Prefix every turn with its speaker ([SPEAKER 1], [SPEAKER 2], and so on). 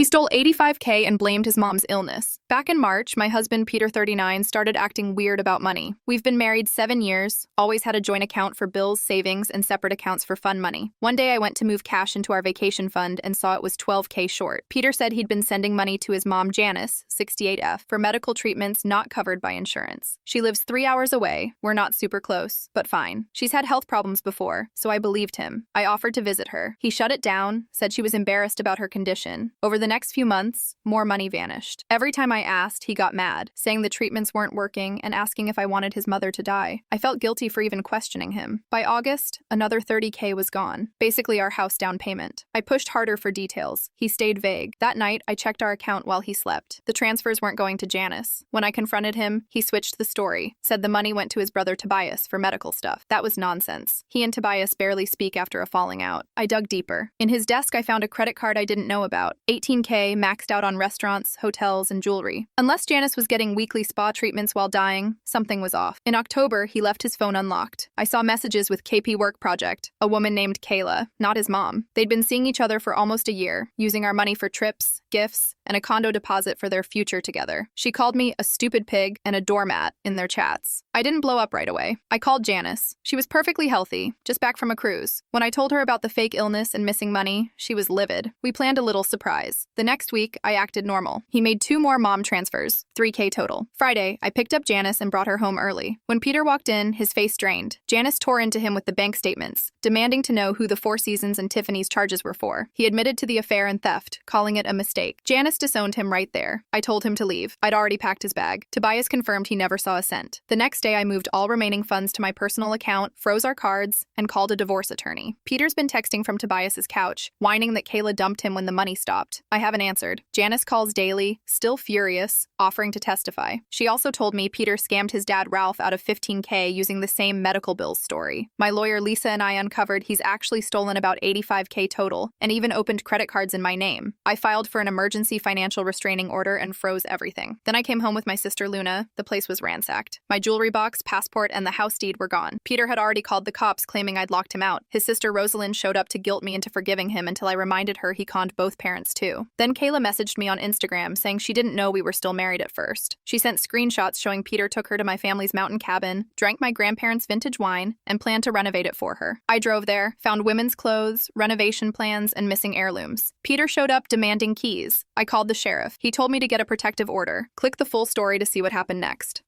[SPEAKER 1] He stole $85K and blamed his mom's illness. Back in March, my husband, Peter, 39, started acting weird about money. We've been married 7 years, always had a joint account for bills, savings, and separate accounts for fun money. One day I went to move cash into our vacation fund and saw it was $12K short. Peter said he'd been sending money to his mom, Janice, 68F, for medical treatments not covered by insurance. She lives 3 hours away. We're not super close, but fine. She's had health problems before, so I believed him. I offered to visit her. He shut it down, said she was embarrassed about her condition. Over the next few months, more money vanished. Every time I asked, he got mad, saying the treatments weren't working and asking if I wanted his mother to die. I felt guilty for even questioning him. By August, another $30K was gone, basically our house down payment. I pushed harder for details. He stayed vague. That night, I checked our account while he slept. The transfers weren't going to Janice. When I confronted him, he switched the story, said the money went to his brother Tobias for medical stuff. That was nonsense. He and Tobias barely speak after a falling out. I dug deeper. In his desk, I found a credit card I didn't know about. $18K, maxed out on restaurants, hotels, and jewelry. Unless Janice was getting weekly spa treatments while dying, something was off. In October, he left his phone unlocked. I saw messages with KP Work Project, a woman named Kayla, not his mom. They'd been seeing each other for almost a year, using our money for trips, gifts, and a condo deposit for their future together. She called me a stupid pig and a doormat in their chats. I didn't blow up right away. I called Janice. She was perfectly healthy, just back from a cruise. When I told her about the fake illness and missing money, she was livid. We planned a little surprise. The next week, I acted normal. He made 2 more mom transfers, $3K total. Friday, I picked up Janice and brought her home early. When Peter walked in, his face drained. Janice tore into him with the bank statements, demanding to know who the Four Seasons and Tiffany's charges were for. He admitted to the affair and theft, calling it a mistake. Janice disowned him right there. I told him to leave. I'd already packed his bag. Tobias confirmed he never saw a cent. The next day, I moved all remaining funds to my personal account, froze our cards, and called a divorce attorney. Peter's been texting from Tobias's couch, whining that Kayla dumped him when the money stopped. I haven't answered. Janice calls daily, still furious, offering to testify. She also told me Peter scammed his dad Ralph out of $15K using the same medical bills story. My lawyer Lisa and I uncovered he's actually stolen about $85K total, and even opened credit cards in my name. I filed for an emergency financial restraining order and froze everything. Then I came home with my sister Luna. The place was ransacked. My jewelry box, passport, and the house deed were gone. Peter had already called the cops claiming I'd locked him out. His sister Rosalind showed up to guilt me into forgiving him until I reminded her he conned both parents too. Then Kayla messaged me on Instagram saying she didn't know we were still married at first. She sent screenshots showing Peter took her to my family's mountain cabin, drank my grandparents' vintage wine, and planned to renovate it for her. I drove there, found women's clothes, renovation plans, and missing heirlooms. Peter showed up demanding keys. I called the sheriff. He told me to get a protective order. Click the full story to see what happened next.